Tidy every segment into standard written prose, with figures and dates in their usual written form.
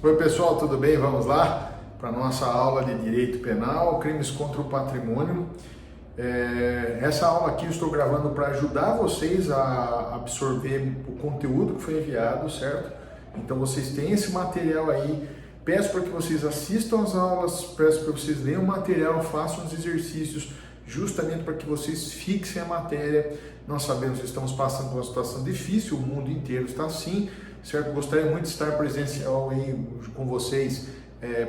Oi pessoal, tudo bem? Vamos lá para a nossa aula de Direito Penal, Crimes contra o Patrimônio. Essa aula aqui eu estou gravando para ajudar vocês a absorver o conteúdo que foi enviado, certo? Então vocês têm esse material aí, peço para que vocês assistam as aulas, peço para que vocês leiam o material, façam os exercícios, justamente para que vocês fixem a matéria. Nós sabemos que estamos passando por uma situação difícil, o mundo inteiro está assim, certo? Gostaria muito de estar presencial aí com vocês,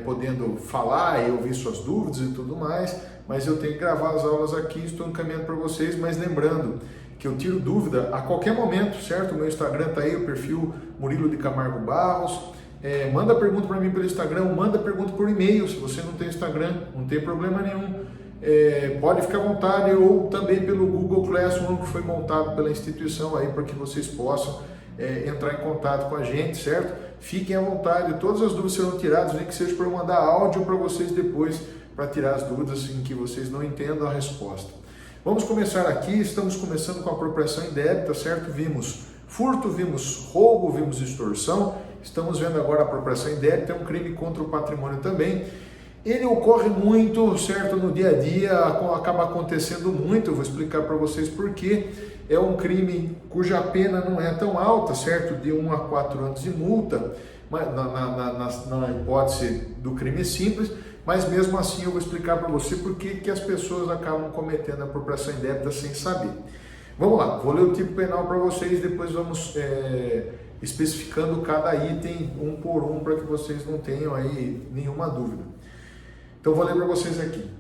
podendo falar e ouvir suas dúvidas e tudo mais, mas eu tenho que gravar as aulas aqui, estou encaminhando para vocês, mas lembrando que eu tiro dúvida a qualquer momento, certo? O meu Instagram está aí, o perfil Murilo de Camargo Barros. Manda pergunta para mim pelo Instagram, manda pergunta por e-mail, se você não tem Instagram, não tem problema nenhum. Pode ficar à vontade, ou também pelo Google Classroom, que foi montado pela instituição aí para que vocês possam entrar em contato com a gente, certo? Fiquem à vontade, todas as dúvidas serão tiradas, nem que seja para eu mandar áudio para vocês depois, para tirar as dúvidas em que vocês não entendam a resposta. Vamos começar aqui, estamos começando com a apropriação indébita, certo? Vimos furto, vimos roubo, vimos extorsão, estamos vendo agora a apropriação indébita, é um crime contra o patrimônio também. Ele ocorre muito, certo, no dia a dia, acaba acontecendo muito, eu vou explicar para vocês por quê. É um crime cuja pena não é tão alta, certo, de 1 a 4 anos de multa, na hipótese do crime simples, mas mesmo assim eu vou explicar para você por que as pessoas acabam cometendo a apropriação indébita sem saber. Vamos lá, vou ler o tipo penal para vocês, depois vamos especificando cada item um por um para que vocês não tenham aí nenhuma dúvida. Então vou ler para vocês aqui.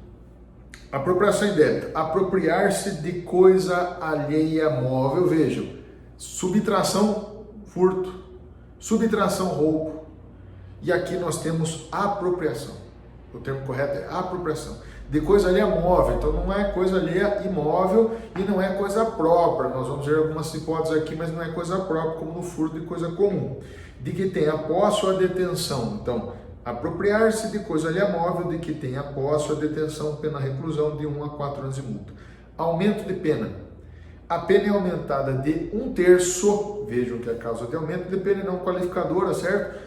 Apropriação indébita, apropriar-se de coisa alheia móvel, vejam, subtração, furto, subtração, roubo, e aqui nós temos apropriação, o termo correto é apropriação, de coisa alheia móvel, então não é coisa alheia imóvel e não é coisa própria, nós vamos ver algumas hipóteses aqui, mas não é coisa própria, como no furto de coisa comum, de que tem a posse ou a detenção, então, apropriar-se de coisa alheia móvel de que tem a posse ou a detenção, pena reclusão de 1 a 4 anos de multa. Aumento de pena. A pena é aumentada de 1/3, vejam que é a causa de aumento de pena e não qualificadora, certo?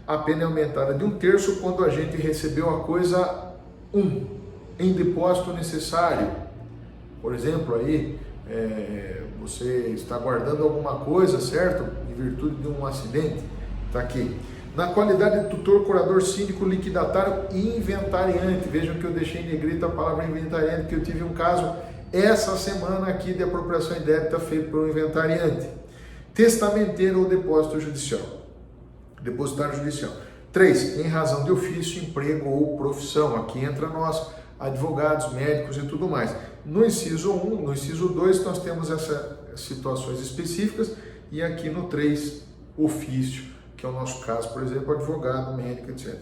A pena é aumentada de 1/3 quando a gente recebeu a coisa 1 em depósito necessário. Por exemplo, aí você está guardando alguma coisa, certo? Em virtude de um acidente. Está aqui. Na qualidade de tutor, curador, síndico, liquidatário e inventariante. Vejam que eu deixei em negrito a palavra inventariante, que eu tive um caso essa semana aqui de apropriação indébita feito por um inventariante. Testamenteiro ou depósito judicial. Depositário judicial. 3. Em razão de ofício, emprego ou profissão. Aqui entra nós, advogados, médicos e tudo mais. No inciso 1, no inciso 2, nós temos essas situações específicas e aqui no 3, ofício, que é o nosso caso, por exemplo, advogado, médico, etc.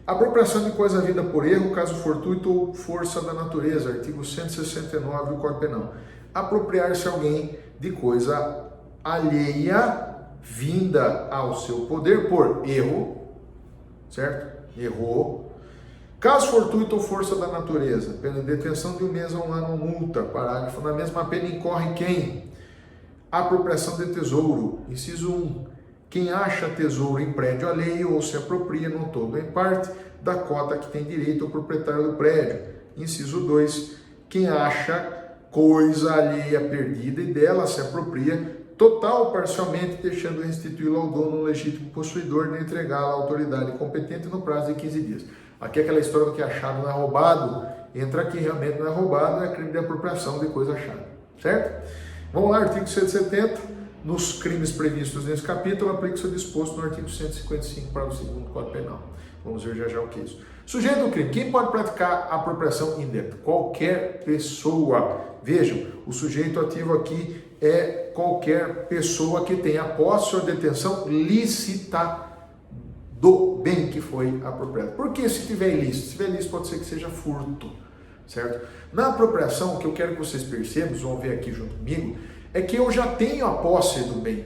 Apropriação de coisa havida por erro, caso fortuito ou força da natureza, artigo 169 do Código Penal. Apropriar-se alguém de coisa alheia, vinda ao seu poder por erro, certo? Errou. Caso fortuito ou força da natureza, pena de detenção de 1 mês a 1 ano, multa. Parágrafo, na mesma pena incorre quem? Apropriação de tesouro, inciso 1. Quem acha tesouro em prédio alheio ou se apropria no todo ou em parte da cota que tem direito ao proprietário do prédio. Inciso 2. Quem acha coisa alheia perdida e dela se apropria total ou parcialmente, deixando restituí-la ao dono legítimo possuidor de entregá-la à autoridade competente no prazo de 15 dias. Aqui é aquela história do que achado não é roubado, entra aqui, realmente não é roubado, é crime de apropriação de coisa achada, certo? Vamos lá, artigo 170. Nos crimes previstos nesse capítulo, aplica-se o disposto no artigo 155, parágrafo 2º do Código Penal. Vamos ver já o que é isso. Sujeito do crime. Quem pode praticar a apropriação indébita? Qualquer pessoa. Vejam, o sujeito ativo aqui é qualquer pessoa que tenha posse ou detenção lícita do bem que foi apropriado. Por que se tiver ilícito? Se tiver ilícito pode ser que seja furto, certo? Na apropriação, o que eu quero que vocês percebam, vão ver aqui junto comigo, é que eu já tenho a posse do bem.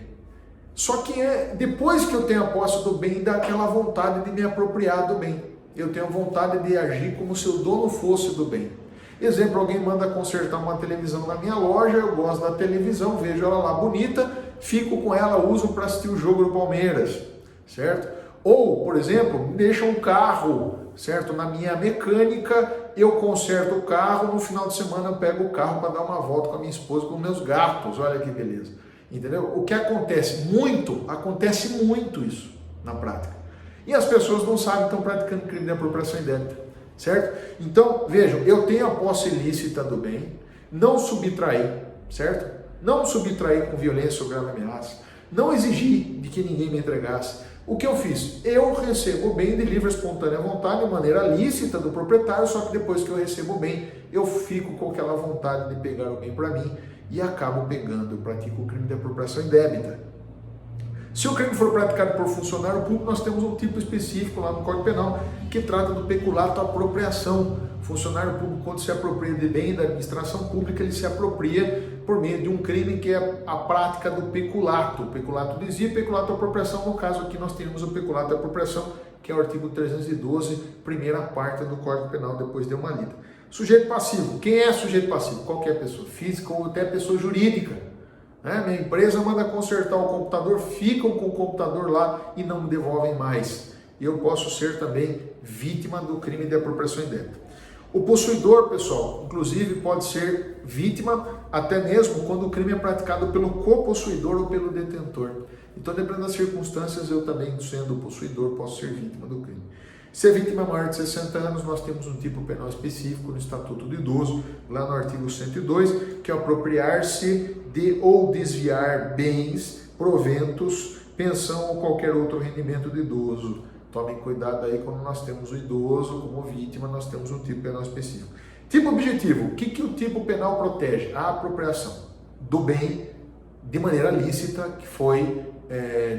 Só que depois que eu tenho a posse do bem, dá aquela vontade de me apropriar do bem. Eu tenho vontade de agir como se o dono fosse do bem. Exemplo, alguém manda consertar uma televisão na minha loja, eu gosto da televisão, vejo ela lá bonita, fico com ela, uso para assistir o jogo do Palmeiras, certo? Ou, por exemplo, deixa um carro, certo? Na minha mecânica, eu conserto o carro, no final de semana eu pego o carro para dar uma volta com a minha esposa, com meus gatos, olha que beleza. Entendeu? O que acontece muito isso na prática. E as pessoas não sabem que estão praticando crime de apropriação indébita, certo? Então, vejam, eu tenho a posse ilícita do bem, não subtraí, certo? Não subtraí com violência ou grave ameaça, não exigi de que ninguém me entregasse. O que eu fiz? Eu recebo o bem de livre e espontânea vontade, de maneira lícita do proprietário, só que depois que eu recebo o bem, eu fico com aquela vontade de pegar o bem para mim e acabo pegando, eu pratico o crime de apropriação indébita. Se o crime for praticado por funcionário público, nós temos um tipo específico lá no Código Penal que trata do peculato apropriação. Funcionário público, quando se apropria de bem da administração pública, ele se apropria por meio de um crime que é a prática do peculato. O peculato desvio e peculato apropriação. No caso aqui nós temos o peculato apropriação, que é o artigo 312, primeira parte do Código Penal, depois de uma lida. Sujeito passivo. Quem é sujeito passivo? Qualquer pessoa física ou até pessoa jurídica. Minha empresa manda consertar o computador, ficam com o computador lá e não me devolvem mais. Eu posso ser também vítima do crime de apropriação indébita. O possuidor, pessoal, inclusive pode ser vítima até mesmo quando o crime é praticado pelo copossuidor ou pelo detentor. Então, dependendo das circunstâncias, eu também, sendo possuidor, posso ser vítima do crime. Se a vítima é maior de 60 anos, nós temos um tipo penal específico no Estatuto do Idoso, lá no artigo 102, que é apropriar-se de ou desviar bens, proventos, pensão ou qualquer outro rendimento do idoso. Tomem cuidado aí quando nós temos o idoso como vítima, nós temos um tipo penal específico. Tipo objetivo, o que o tipo penal protege? A apropriação do bem de maneira lícita que foi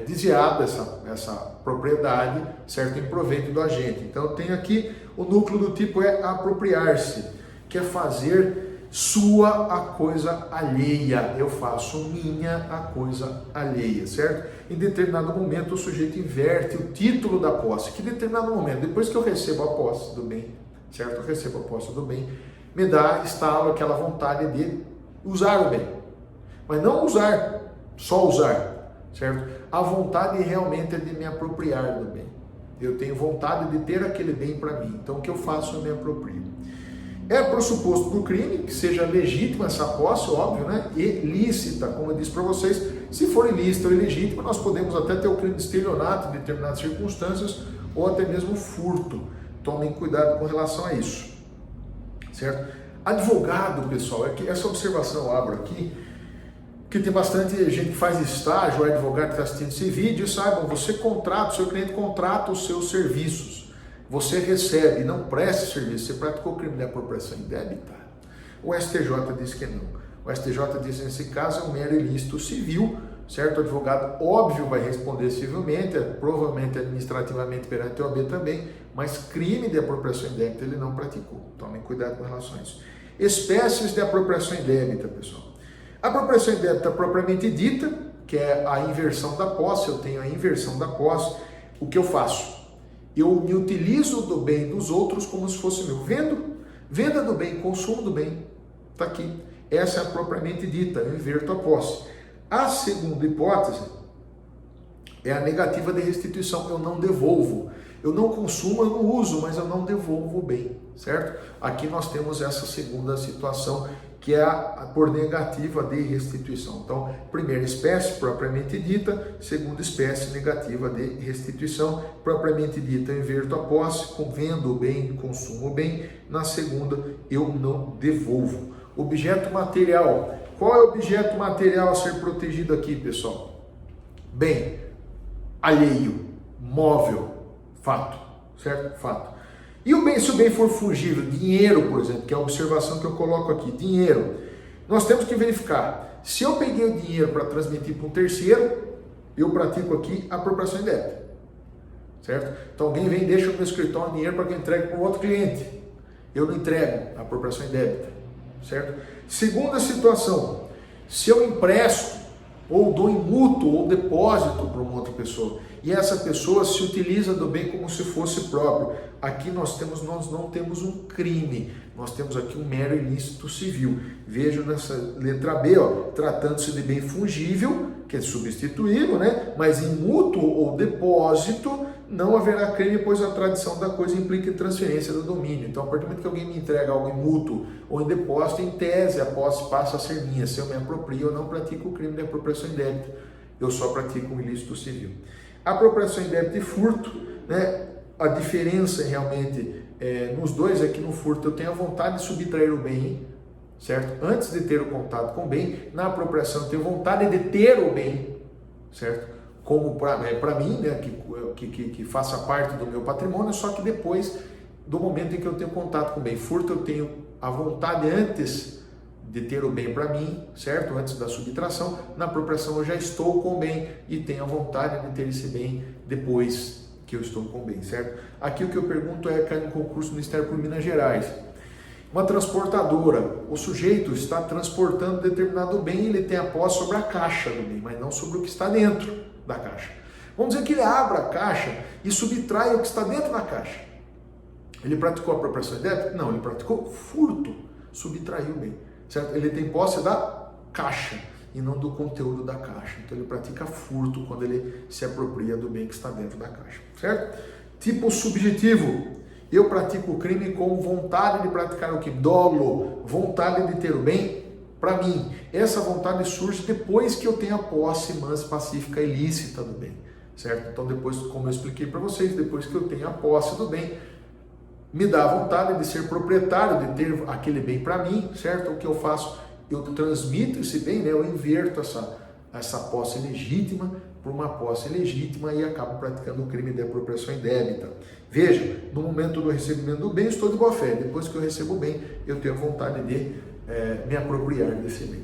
desviada essa propriedade, certo, em proveito do agente. Então eu tenho aqui o núcleo do tipo é apropriar-se, que é fazer sua a coisa alheia. Eu faço minha a coisa alheia, certo? Em determinado momento o sujeito inverte o título da posse, que em determinado momento, depois que eu recebo a posse do bem, certo? Eu recebo a posse do bem, me dá, instalo aquela vontade de usar o bem. Mas não usar, só usar. Certo? A vontade realmente é de me apropriar do bem. Eu tenho vontade de ter aquele bem para mim. Então o que eu faço? Eu me aproprio. É pressuposto do crime que seja legítima essa posse, óbvio, né? E lícita, como eu disse para vocês. Se for ilícita ou ilegítima, nós podemos até ter o crime de estelionato em determinadas circunstâncias ou até mesmo furto. Tomem cuidado com relação a isso. Certo? Advogado, pessoal, é que essa observação eu abro aqui, que tem bastante gente que faz estágio, advogado que está assistindo esse vídeo, saibam, você contrata, o seu cliente contrata os seus serviços, você recebe, não presta serviço, você praticou crime de apropriação indébita. O STJ diz que não. O STJ diz que nesse caso é um mero ilícito civil, certo? O advogado, óbvio, vai responder civilmente, provavelmente administrativamente perante a OAB também, mas crime de apropriação indébita ele não praticou. Tomem cuidado com relação a isso. Espécies de apropriação indébita, pessoal. A apropriação indébita propriamente dita, que é a inversão da posse, eu tenho a inversão da posse, o que eu faço? Eu me utilizo do bem dos outros como se fosse meu. Venda do bem, consumo do bem, está aqui. Essa é a propriamente dita, eu inverto a posse. A segunda hipótese é a negativa de restituição, eu não devolvo. Eu não consumo, eu não uso, mas eu não devolvo o bem, certo? Aqui nós temos essa segunda situação, que é a por negativa de restituição. Então, primeira espécie, propriamente dita, segunda espécie, negativa de restituição, propriamente dita, eu inverto a posse, vendo o bem, consumo o bem, na segunda, eu não devolvo. Objeto material. Qual é o objeto material a ser protegido aqui, pessoal? Bem, alheio, móvel, fato, certo? Fato. E o bem, se o bem for fungível, dinheiro, por exemplo, que é a observação que eu coloco aqui, dinheiro, nós temos que verificar. Se eu peguei o dinheiro para transmitir para um terceiro, eu pratico aqui a apropriação indébita, certo? Então alguém vem e deixa no meu escritório dinheiro para que eu entregue para um outro cliente. Eu não entrego a apropriação indébita, certo? Segunda situação, se eu empresto, ou dou em mútuo ou depósito para uma outra pessoa, e essa pessoa se utiliza do bem como se fosse próprio. Aqui nós não temos um crime, nós temos aqui um mero ilícito civil. Veja nessa letra B, ó, tratando-se de bem fungível, que é substituível, né? Mas em mútuo ou depósito não haverá crime, pois a tradição da coisa implica transferência do domínio. Então, a partir do momento que alguém me entrega algo em mútuo ou em depósito, em tese, a posse passa a ser minha. Se eu me aproprio, eu não pratico o crime de apropriação indébita, eu só pratico um ilícito civil. Apropriação indébita e furto, né? A diferença realmente nos dois é que no furto eu tenho a vontade de subtrair o bem, certo? Antes de ter o contato com o bem. Na apropriação eu tenho vontade de ter o bem, certo? Como para mim, né, que faça parte do meu patrimônio, só que depois do momento em que eu tenho contato com o bem. Furto eu tenho a vontade antes de ter o bem para mim, certo? Antes da subtração. Na apropriação eu já estou com o bem e tenho a vontade de ter esse bem depois que eu estou com o bem, certo? Aqui o que eu pergunto cai no concurso do Ministério Público de Minas Gerais. Uma transportadora, o sujeito está transportando determinado bem e ele tem a posse sobre a caixa do bem, mas não sobre o que está dentro da caixa. Vamos dizer que ele abra a caixa e subtrai o que está dentro da caixa. Ele praticou apropriação indébita? Não, ele praticou furto, subtraiu o bem, certo? Ele tem posse da caixa e não do conteúdo da caixa. Então ele pratica furto quando ele se apropria do bem que está dentro da caixa, certo? Tipo subjetivo. Eu pratico o crime com vontade de praticar o crime. Dolo, vontade de ter o bem para mim. Essa vontade surge depois que eu tenho a posse mansa, pacífica e ilícita do bem, certo? Então depois, como eu expliquei para vocês, depois que eu tenho a posse do bem, me dá a vontade de ser proprietário, de ter aquele bem para mim, certo? O que eu faço? Eu transmito esse bem, né? Eu inverto essa posse legítima por uma posse legítima e acabo praticando o crime de apropriação indébita. Veja, no momento do recebimento do bem, estou de boa fé. Depois que eu recebo o bem, eu tenho vontade de me apropriar desse bem,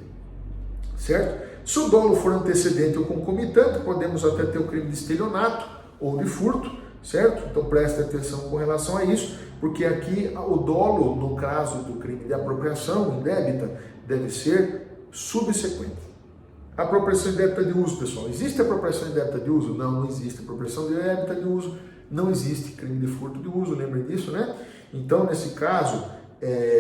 certo? Se o dolo for antecedente ou concomitante, podemos até ter o crime de estelionato ou de furto, certo? Então preste atenção com relação a isso, porque aqui o dolo, no caso do crime de apropriação indébita, deve ser subsequente. Apropriação indébita de uso, pessoal. Existe apropriação indébita de uso? Não, não existe apropriação indébita de uso, não existe crime de furto de uso, lembrem disso, né? Então, nesse caso,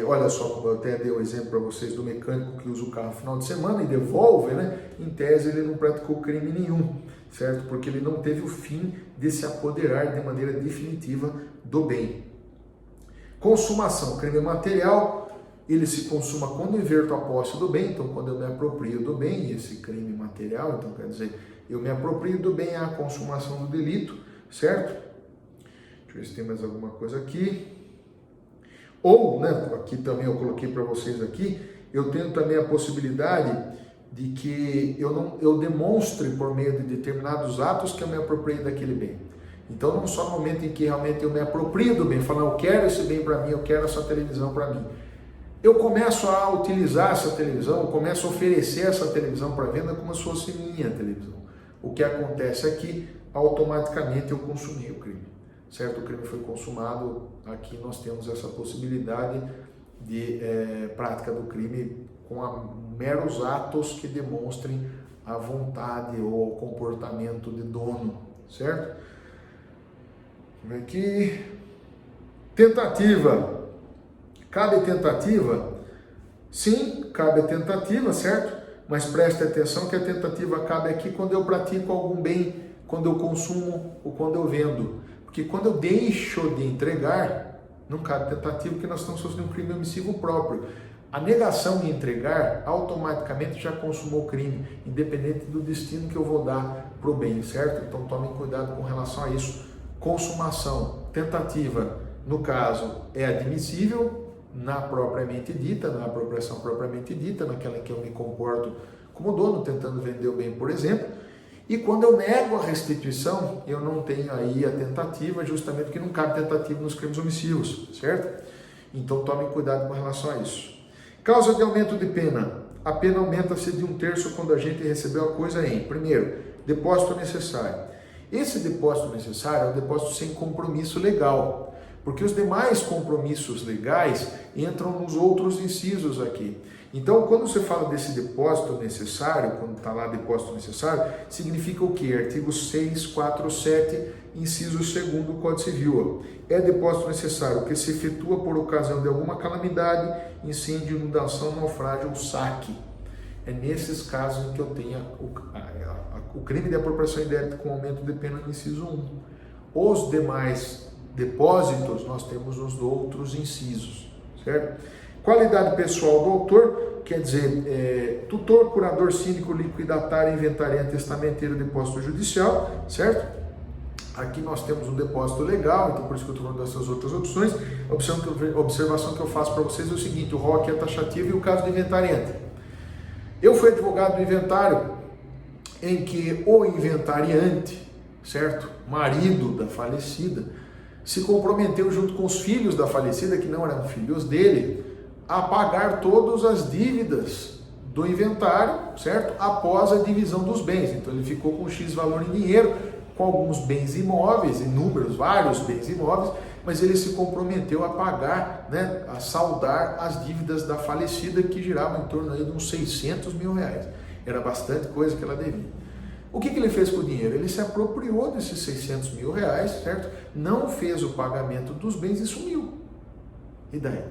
olha só como eu até dei o exemplo para vocês do mecânico que usa o carro no final de semana e devolve, né? Em tese, ele não praticou crime nenhum, certo? Porque ele não teve o fim de se apoderar de maneira definitiva do bem. Consumação, crime material. Ele se consuma quando eu inverto a posse do bem, então quando eu me aproprio do bem, esse crime material, então quer dizer, eu me aproprio do bem, é a consumação do delito, certo? Deixa eu ver se tem mais alguma coisa aqui. Ou, né, aqui também eu coloquei para vocês aqui, eu tenho também a possibilidade de que eu demonstre por meio de determinados atos que eu me apropriei daquele bem. Então não só no momento em que realmente eu me aproprio do bem, falando, eu quero esse bem para mim, eu quero essa televisão para mim. Eu começo a utilizar essa televisão, eu começo a oferecer essa televisão para venda como se fosse minha televisão. O que acontece aqui, automaticamente eu consumi o crime, certo? O crime foi consumado, aqui nós temos essa possibilidade de prática do crime com meros atos que demonstrem a vontade ou o comportamento de dono, certo? Vamos aqui. Tentativa. Cabe tentativa? Sim, cabe a tentativa, certo? Mas preste atenção que a tentativa cabe aqui quando eu pratico algum bem, quando eu consumo ou quando eu vendo. Porque quando eu deixo de entregar, não cabe tentativa, porque nós estamos fazendo um crime omissivo próprio. A negação de entregar automaticamente já consumou o crime, independente do destino que eu vou dar para o bem, certo? Então tomem cuidado com relação a isso. Consumação, tentativa, no caso, é admissível na propriamente dita, na apropriação propriamente dita, naquela em que eu me comporto como dono, tentando vender o bem, por exemplo. E quando eu nego a restituição, eu não tenho aí a tentativa, justamente porque não cabe tentativa nos crimes omissivos, certo? Então tomem cuidado com relação a isso. Causa de aumento de pena. A pena aumenta-se de 1/3 quando a gente recebeu a coisa em, primeiro, depósito necessário. Esse depósito necessário é um depósito sem compromisso legal, porque os demais compromissos legais entram nos outros incisos aqui. Então, quando você fala desse depósito necessário, quando está lá depósito necessário, significa o quê? Artigo 647, inciso 2º do Código Civil. É depósito necessário que se efetua por ocasião de alguma calamidade, incêndio, inundação, naufrágio ou saque. É nesses casos em que eu tenho o crime de apropriação indébita com aumento de pena no inciso 1. Os demais depósitos, nós temos os outros incisos, certo? Qualidade pessoal do autor, quer dizer, tutor, curador, síndico, liquidatário, inventariante, testamenteiro, depósito judicial, certo? Aqui nós temos um depósito legal, então por isso que eu estou falando dessas outras opções. A observação que eu faço para vocês é o seguinte: o rol aqui é taxativo e o caso do inventariante. Eu fui advogado do inventário em que o inventariante, certo? Marido da falecida, se comprometeu junto com os filhos da falecida, que não eram filhos dele, a pagar todas as dívidas do inventário, certo? Após a divisão dos bens. Então ele ficou com X valor em dinheiro, com alguns bens imóveis, inúmeros, vários bens imóveis, mas ele se comprometeu a pagar, né, a saldar as dívidas da falecida, que giravam em torno aí de uns 600 mil reais. Era bastante coisa que ela devia. O que ele fez com o dinheiro? Ele se apropriou desses 600 mil reais, certo? Não fez o pagamento dos bens e sumiu. E daí?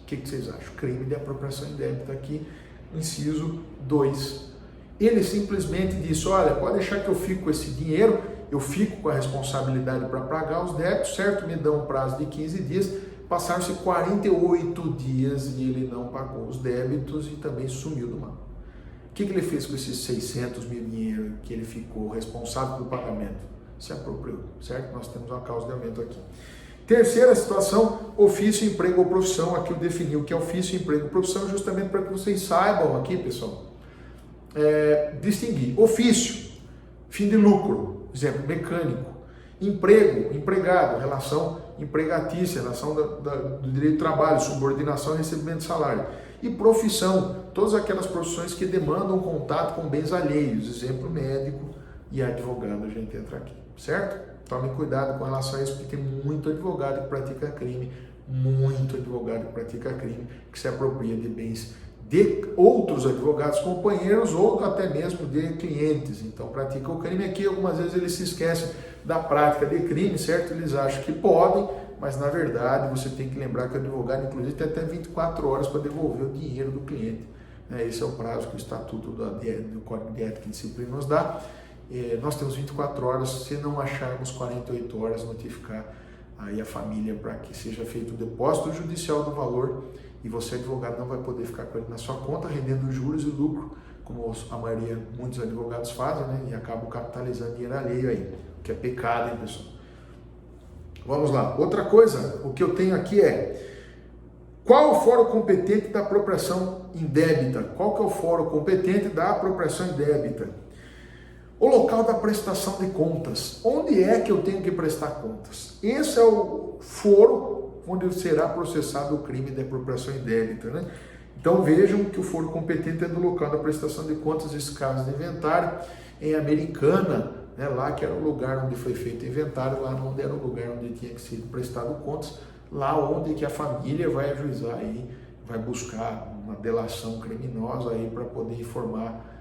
O que vocês acham? Crime de apropriação indébita aqui, inciso 2. Ele simplesmente disse: olha, pode deixar que eu fico com esse dinheiro, eu fico com a responsabilidade para pagar os débitos, certo? Me dão um prazo de 15 dias. Passaram-se 48 dias e ele não pagou os débitos e também sumiu do mapa. O que ele fez com esses 600 mil dinheiro que ele ficou responsável pelo pagamento? Se apropriou, certo? Nós temos uma causa de aumento aqui. Terceira situação, ofício, emprego ou profissão. Aqui eu defini o que é ofício, emprego ou profissão, justamente para que vocês saibam aqui, pessoal, distinguir. Ofício, fim de lucro, exemplo, mecânico. Emprego, empregado, relação empregatícia, relação do direito de trabalho, subordinação e recebimento de salário. E profissão, todas aquelas profissões que demandam contato com bens alheios, exemplo, médico e advogado, a gente entra aqui, certo? Tomem cuidado com relação a isso, porque tem muito advogado que pratica crime, que se apropria de bens de outros advogados companheiros ou até mesmo de clientes. Então pratica o crime aqui, algumas vezes eles se esquecem da prática de crime, certo? Eles acham que podem, mas na verdade você tem que lembrar que o advogado, inclusive, tem até 24 horas para devolver o dinheiro do cliente. Esse é o prazo que o Estatuto do Código de Ética e Disciplina nos dá. Nós temos 24 horas, se não acharmos 48 horas, notificar aí a família para que seja feito o depósito judicial do valor e você, advogado, não vai poder ficar com ele na sua conta, rendendo juros e lucro, como a maioria, muitos advogados fazem, né? E acabam capitalizando dinheiro alheio aí, que é pecado, hein, pessoal? Vamos lá. Outra coisa, o que eu tenho aqui qual o fórum competente da apropriação indébita? Qual que é o fórum competente da apropriação indébita? O local da prestação de contas. Onde é que eu tenho que prestar contas? Esse é o foro onde será processado o crime de apropriação indébita, né? Então vejam que o foro competente é do local da prestação de contas, esse caso de inventário, em Americana, né? Lá que era o lugar onde foi feito o inventário, lá onde era o lugar onde tinha que ser prestado contas, lá onde que a família vai ajuizar aí, vai buscar uma delação criminosa aí para poder informar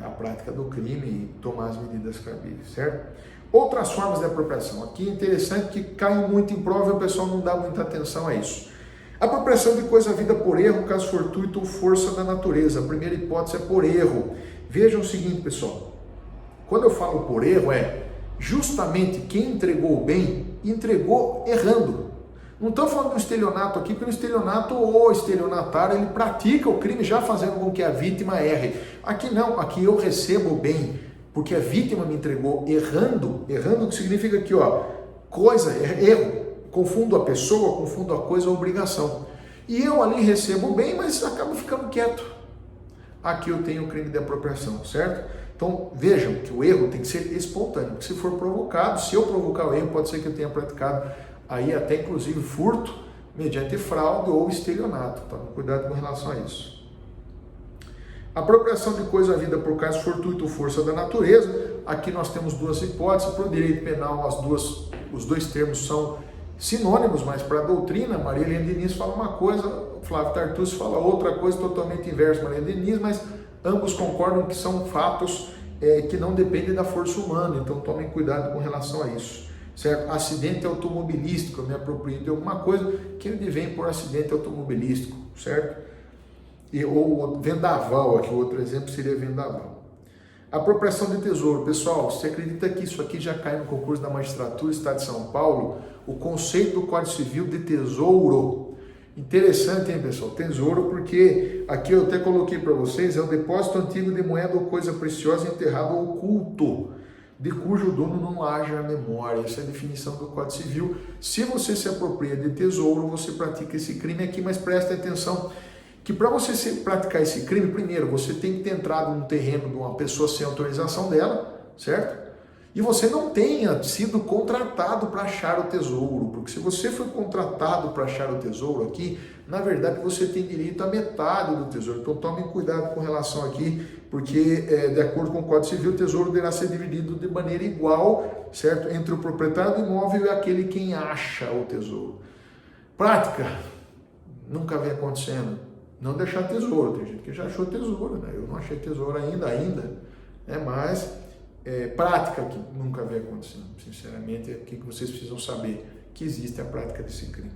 a prática do crime e tomar as medidas cabíveis, certo? Outras formas de apropriação. Aqui é interessante que cai muito em prova e o pessoal não dá muita atenção a isso. Apropriação de coisa havida por erro, caso fortuito ou força da natureza. A primeira hipótese é por erro. Vejam o seguinte, pessoal. Quando eu falo por erro, justamente quem entregou o bem, entregou errando. Não estou falando do estelionato aqui, porque o estelionato ou estelionatário, ele pratica o crime já fazendo com que a vítima erre. Aqui não, aqui eu recebo o bem, porque a vítima me entregou errando, o que significa aqui, erro, confundo a pessoa, confundo a coisa, a obrigação. E eu ali recebo o bem, mas acabo ficando quieto. Aqui eu tenho o crime de apropriação, certo? Então vejam que o erro tem que ser espontâneo, porque se for provocado, se eu provocar o erro, pode ser que eu tenha praticado aí até inclusive furto, mediante fraude ou estelionato. Tome cuidado com relação a isso. Apropriação de coisa havida por caso fortuito ou força da natureza. Aqui nós temos duas hipóteses. Para o direito penal, os dois termos são sinônimos, mas para a doutrina, Maria Helena Diniz fala uma coisa, Flávio Tartucci fala outra coisa totalmente inversa, Maria Helena Diniz, mas ambos concordam que são fatos que não dependem da força humana, então tomem cuidado com relação a isso, certo? Acidente automobilístico, eu me apropriei de alguma coisa que ele vem por acidente automobilístico, certo? Ou vendaval, aqui outro exemplo seria vendaval. Apropriação de tesouro, pessoal, você acredita que isso aqui já cai no concurso da magistratura do Estado de São Paulo? O conceito do Código Civil de tesouro. Interessante, hein, pessoal? Tesouro, porque aqui eu até coloquei para vocês, é o depósito antigo de moeda ou coisa preciosa enterrado ou oculto, de cujo dono não haja memória. Essa é a definição do Código Civil. Se você se apropria de tesouro, você pratica esse crime aqui, mas presta atenção que para você praticar esse crime, primeiro, você tem que ter entrado num terreno de uma pessoa sem autorização dela, certo? E você não tenha sido contratado para achar o tesouro, porque se você foi contratado para achar o tesouro aqui, na verdade você tem direito à metade do tesouro. Então tomem cuidado com relação aqui, porque de acordo com o Código Civil, o tesouro deverá ser dividido de maneira igual, certo? Entre o proprietário do imóvel e aquele quem acha o tesouro. Prática, nunca vem acontecendo. Não deixar tesouro, tem gente que já achou tesouro, né? Eu não achei tesouro ainda, mas prática que nunca vem acontecendo. Sinceramente, é aqui que vocês precisam saber que existe a prática desse crime.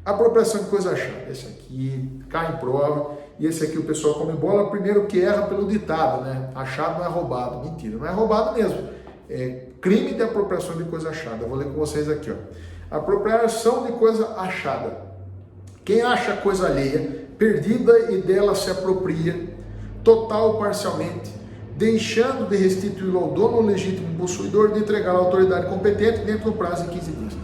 Apropriação de coisa achada, esse aqui cai em prova, e esse aqui o pessoal come bola, primeiro que erra pelo ditado, né? Achado não é roubado. Mentira, não é roubado mesmo. É crime de apropriação de coisa achada. Eu vou ler com vocês aqui, ó. Apropriação de coisa achada. Quem acha coisa alheia, perdida e dela se apropria, total ou parcialmente, deixando de restituí-lo ao dono ou legítimo possuidor, de entregar à autoridade competente dentro do prazo de 15 dias.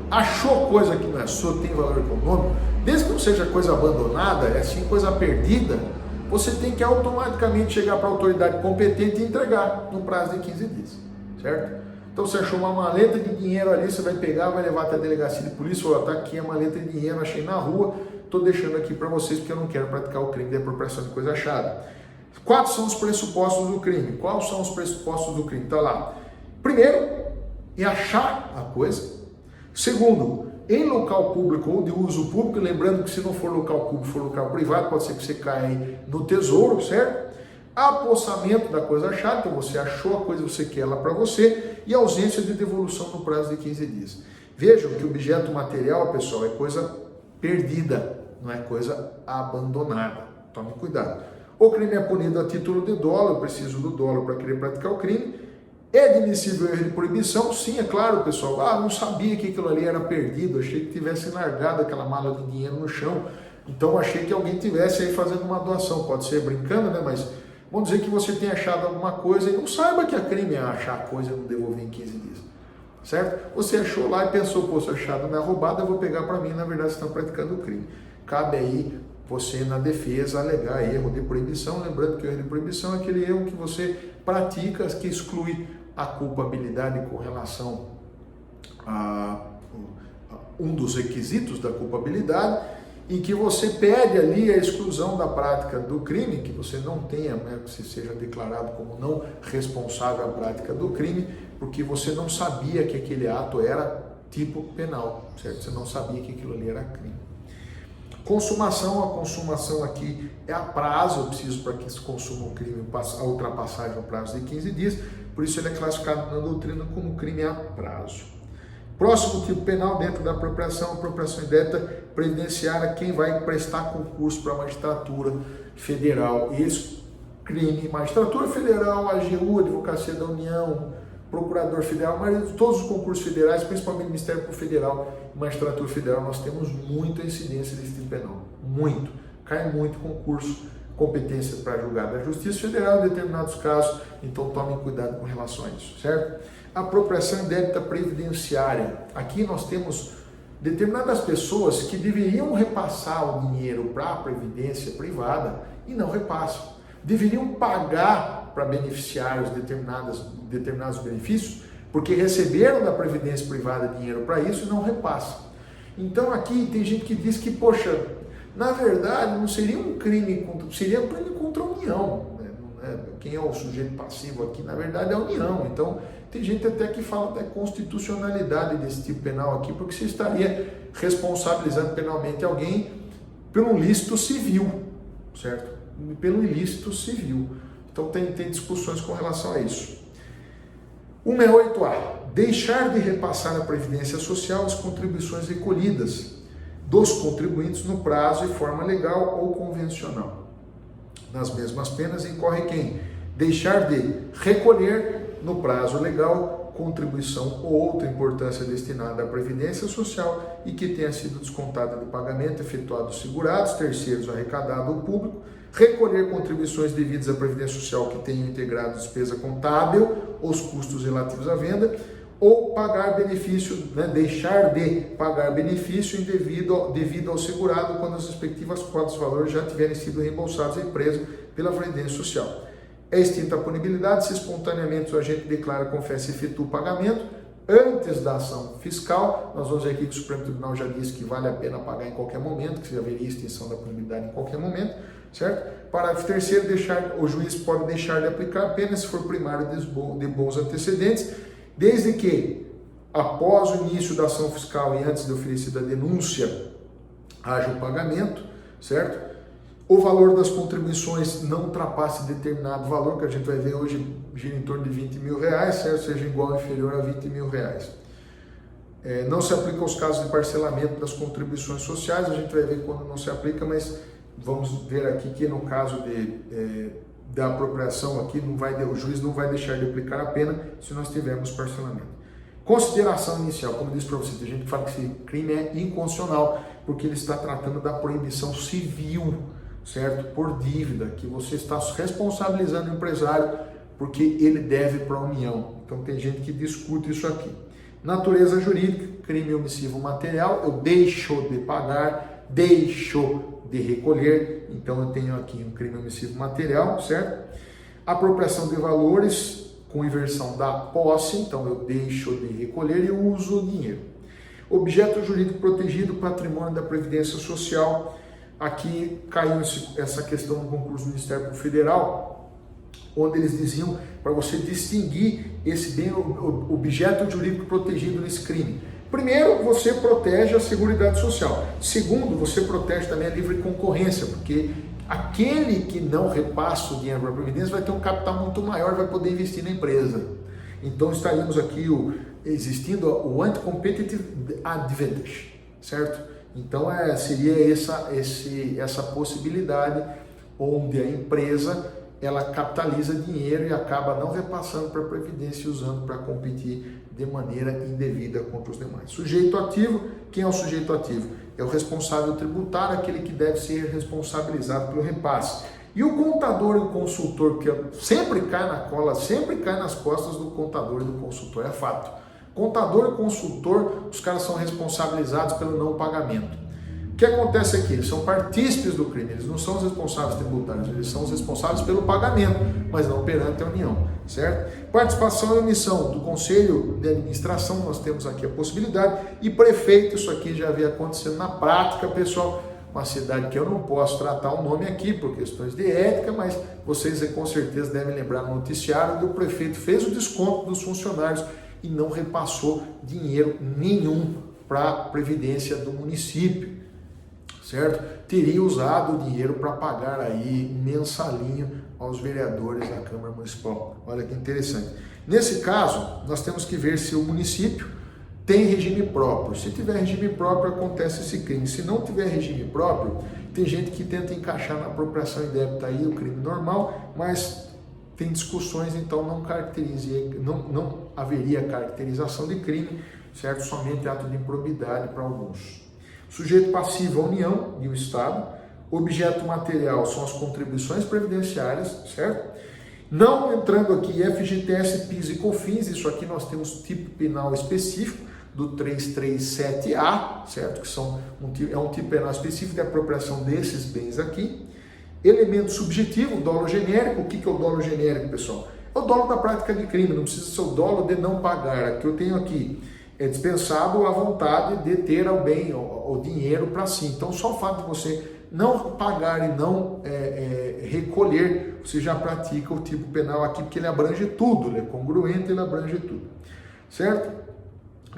Achou coisa que não é sua, tem valor econômico, desde que não seja coisa abandonada, é assim coisa perdida, você tem que automaticamente chegar para a autoridade competente e entregar no prazo de 15 dias, certo? Então você achou uma maleta de dinheiro ali, você vai pegar, vai levar até a delegacia de polícia, ou tá aqui a maleta de dinheiro, achei na rua, estou deixando aqui para vocês porque eu não quero praticar o crime de apropriação de coisa achada. Quais são os pressupostos do crime? Quais são os pressupostos do crime? Está lá. Primeiro, é achar a coisa. Segundo, em local público ou de uso público, lembrando que se não for local público, for local privado, pode ser que você caia no tesouro, certo? Apossamento da coisa achada, então você achou a coisa, você quer ela para você, e ausência de devolução no prazo de 15 dias. Vejam que o objeto material, pessoal, é coisa perdida, não é coisa abandonada. Tome cuidado. O crime é punido a título de dolo, eu preciso do dolo para querer praticar o crime. É admissível erro de proibição? Sim, é claro, pessoal. Não sabia que aquilo ali era perdido, achei que tivesse largado aquela mala de dinheiro no chão, então achei que alguém tivesse aí fazendo uma doação. Pode ser brincando, né? Mas vamos dizer que você tenha achado alguma coisa e não saiba que a crime é achar a coisa e não devolver em 15 dias, certo? Você achou lá e pensou, pô, se achado não é roubado, eu vou pegar para mim, na verdade você está praticando o crime. Cabe aí você na defesa alegar erro de proibição, lembrando que o erro de proibição é aquele erro que você pratica, que exclui a culpabilidade com relação a um dos requisitos da culpabilidade, em que você pede ali a exclusão da prática do crime, que você não tenha, né, que você seja declarado como não responsável à prática do crime, porque você não sabia que aquele ato era tipo penal, certo? Você não sabia que aquilo ali era crime. Consumação, a consumação aqui é a prazo, eu preciso para que se consuma o crime, a ultrapassagem no prazo de 15 dias, por isso ele é classificado na doutrina como crime a prazo. Próximo tipo penal dentro da apropriação indébita previdenciária, quem vai prestar concurso para a magistratura federal. Esse crime, magistratura federal, AGU, Advocacia da União, Procurador Federal, mas todos os concursos federais, principalmente Ministério Público Federal e Magistratura Federal, nós temos muita incidência desse tipo penal. Muito. Cai muito concurso, competência para julgar da Justiça Federal em determinados casos, então tomem cuidado com relação a isso, certo? Apropriação indébita previdenciária. Aqui nós temos determinadas pessoas que deveriam repassar o dinheiro para a previdência privada e não repassam. Deveriam pagar para beneficiários determinados benefícios, porque receberam da previdência privada dinheiro para isso e não repassam. Então aqui tem gente que diz que, poxa, na verdade não seria um crime, seria um crime contra a União, né? né? Quem é o sujeito passivo aqui, na verdade, é a União. Então, tem gente até que fala da constitucionalidade desse tipo penal aqui, porque você estaria responsabilizando penalmente alguém pelo ilícito civil, certo? Pelo ilícito civil. Então, tem discussões com relação a isso. 168A. Deixar de repassar à Previdência Social as contribuições recolhidas dos contribuintes no prazo e forma legal ou convencional. Nas mesmas penas incorre quem? Deixar de recolher no prazo legal contribuição ou outra importância destinada à Previdência Social e que tenha sido descontada do pagamento efetuado dos segurados, terceiros arrecadado ao público, recolher contribuições devidas à Previdência Social que tenham integrado despesa contábil ou os custos relativos à venda, ou pagar benefício, né, deixar de pagar benefício devido ao segurado quando as respectivas cotas de valor já tiverem sido reembolsadas à empresa pela Previdência Social. É extinta a punibilidade se espontaneamente o agente declara, confessa e efetua o pagamento antes da ação fiscal. Nós vamos ver aqui que o Supremo Tribunal já disse que vale a pena pagar em qualquer momento, que haveria extinção da punibilidade em qualquer momento, certo? Parágrafo 3º, o juiz pode deixar de aplicar a pena se for primário de bons antecedentes, desde que, após o início da ação fiscal e antes de oferecida a denúncia, haja o pagamento, certo? O valor das contribuições não ultrapasse determinado valor, que a gente vai ver hoje gira em torno de R$20 mil, certo? Seja igual ou inferior a R$20 mil. Não se aplica aos casos de parcelamento das contribuições sociais, a gente vai ver quando não se aplica, mas vamos ver aqui que no caso da apropriação aqui, o juiz não vai deixar de aplicar a pena se nós tivermos parcelamento. Consideração inicial, como eu disse para você, tem gente que fala que esse crime é inconstitucional, porque ele está tratando da proibição civil, certo? Por dívida, que você está responsabilizando o empresário porque ele deve para a União. Então tem gente que discute isso aqui. Natureza jurídica, crime omissivo material, eu deixo de pagar, deixo de recolher, então eu tenho aqui um crime omissivo material, certo? Apropriação de valores com inversão da posse, então eu deixo de recolher e uso o dinheiro. Objeto jurídico protegido, patrimônio da Previdência Social. Aqui caiu essa questão no concurso do Ministério Público Federal, onde eles diziam para você distinguir esse bem objeto jurídico protegido nesse crime. Primeiro, você protege a Seguridade Social. Segundo, você protege também a livre concorrência, porque aquele que não repassa o dinheiro para a Previdência vai ter um capital muito maior, vai poder investir na empresa. Então, estaríamos aqui existindo o anti-competitive advantage, certo? Então, seria essa possibilidade onde a empresa ela capitaliza dinheiro e acaba não repassando para a Previdência e usando para competir de maneira indevida contra os demais. Sujeito ativo, quem é o sujeito ativo? É o responsável tributário, aquele que deve ser responsabilizado pelo repasse. E o contador e o consultor, que sempre cai na cola, sempre cai nas costas do contador e do consultor, é fato. Contador e consultor, os caras são responsabilizados pelo não pagamento. O que acontece aqui? Eles são partícipes do crime, eles não são os responsáveis tributários, eles são os responsáveis pelo pagamento, mas não perante a União, certo? Participação e omissão do Conselho de Administração, nós temos aqui a possibilidade, e prefeito, isso aqui já havia acontecido na prática, pessoal, uma cidade que eu não posso tratar o nome aqui por questões de ética, mas vocês com certeza devem lembrar no noticiário que o prefeito fez o desconto dos funcionários e não repassou dinheiro nenhum para a Previdência do município, certo? Teria usado o dinheiro para pagar aí mensalinho aos vereadores da Câmara Municipal. Olha que interessante. Nesse caso, nós temos que ver se o município tem regime próprio. Se tiver regime próprio, acontece esse crime. Se não tiver regime próprio, tem gente que tenta encaixar na apropriação indébita aí o crime normal, mas tem discussões, então não haveria caracterização de crime, certo? Somente ato de improbidade para alguns. Sujeito passivo, a União e o Estado. Objeto material são as contribuições previdenciárias, certo? Não entrando aqui FGTS, PIS e COFINS, isso aqui nós temos tipo penal específico do 337A, certo? Que é um tipo penal específico de apropriação desses bens aqui. Elemento subjetivo, dolo genérico. O que é o dolo genérico, pessoal? É o dolo da prática de crime, não precisa ser o dolo de não pagar. Aqui eu tenho aqui, é dispensável a vontade de ter o bem, o dinheiro para si. Então, só o fato de você não pagar e não recolher, você já pratica o tipo penal aqui, porque ele abrange tudo, ele é congruente, ele abrange tudo, certo?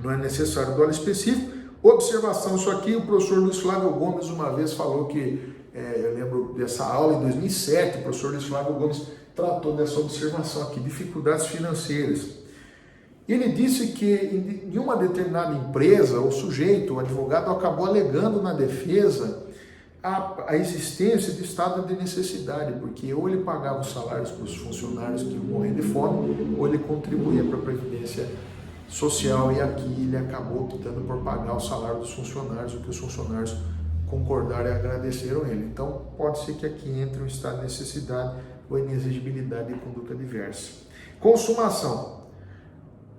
Não é necessário dólar específico. Observação, isso aqui o professor Luiz Flávio Gomes uma vez falou que, eu lembro dessa aula em 2007, o professor Luiz Flávio Gomes tratou dessa observação aqui, dificuldades financeiras. Ele disse que em uma determinada empresa, o sujeito, o advogado, acabou alegando na defesa a existência de estado de necessidade, porque ou ele pagava os salários para os funcionários que iam morrer de fome, ou ele contribuía para a Previdência Social, e aqui ele acabou optando por pagar o salário dos funcionários, o que os funcionários concordaram e agradeceram ele. Então, pode ser que aqui entre um estado de necessidade ou inexigibilidade de conduta diversa. Consumação.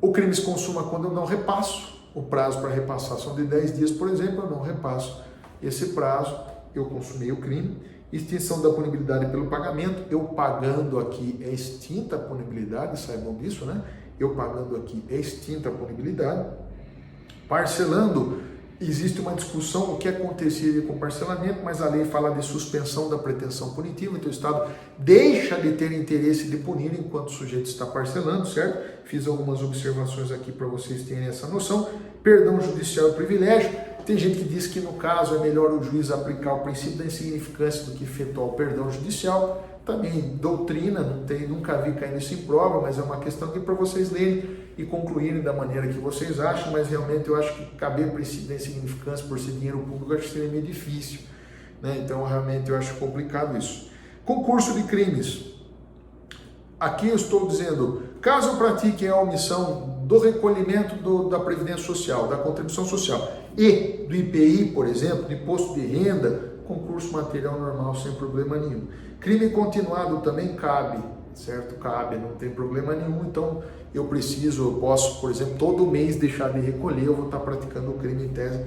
O crime se consuma quando eu não repasso. O prazo para repassar são de 10 dias, por exemplo, eu não repasso esse prazo, eu consumei o crime. Extinção da punibilidade pelo pagamento, eu pagando aqui é extinta a punibilidade, saibam disso, né? Eu pagando aqui é extinta a punibilidade. Parcelando, existe uma discussão o que acontecia com o parcelamento, mas a lei fala de suspensão da pretensão punitiva, então o Estado deixa de ter interesse de punir enquanto o sujeito está parcelando, certo? Fiz algumas observações aqui para vocês terem essa noção. Perdão judicial e privilégio. Tem gente que diz que no caso é melhor o juiz aplicar o princípio da insignificância do que efetuar o perdão judicial. Também doutrina, nunca vi cair nisso em prova, mas é uma questão aqui para vocês lerem e concluírem da maneira que vocês acham, mas realmente eu acho que caber o princípio da insignificância por ser dinheiro público, eu acho que seria meio difícil, né? Então realmente eu acho complicado isso. Concurso de crimes. Aqui eu estou dizendo, caso eu pratique a omissão do recolhimento da Previdência Social, da contribuição social e do IPI, por exemplo, do imposto de renda, concurso material normal sem problema nenhum. Crime continuado também cabe, certo? Cabe, não tem problema nenhum, então eu posso, por exemplo, todo mês deixar de recolher, eu vou estar praticando o crime em tese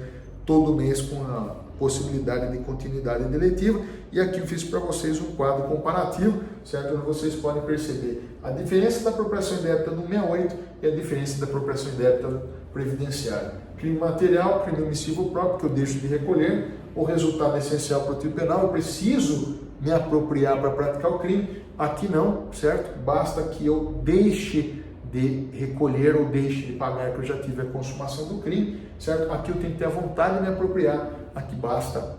todo mês com a possibilidade de continuidade deletiva. E aqui eu fiz para vocês um quadro comparativo, certo? Onde vocês podem perceber a diferença da apropriação indébita do 68 e a diferença da apropriação indébita previdenciária. Crime material, crime omissivo próprio, que eu deixo de recolher, o resultado é essencial para o tipo penal, eu preciso me apropriar para praticar o crime, aqui não, certo? Basta que eu deixe de recolher ou deixe de pagar, que eu já tive a consumação do crime, certo? Aqui eu tenho que ter a vontade de me apropriar, aqui basta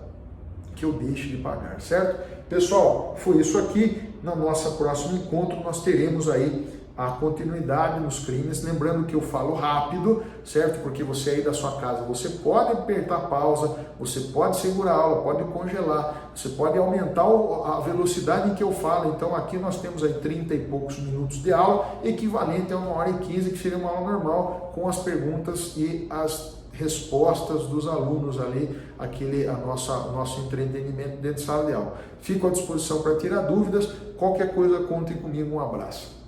que eu deixe de pagar, certo? Pessoal, foi isso aqui. No nosso próximo encontro nós teremos aí a continuidade nos crimes, lembrando que eu falo rápido, certo? Porque você aí da sua casa, você pode apertar pausa, você pode segurar a aula, pode congelar, você pode aumentar a velocidade em que eu falo. Então aqui nós temos aí 30 e poucos minutos de aula, equivalente a 1h15, que seria uma aula normal, com as perguntas e as respostas dos alunos ali, nosso entretenimento dentro de sala de aula. Fico à disposição para tirar dúvidas, qualquer coisa contem comigo, um abraço.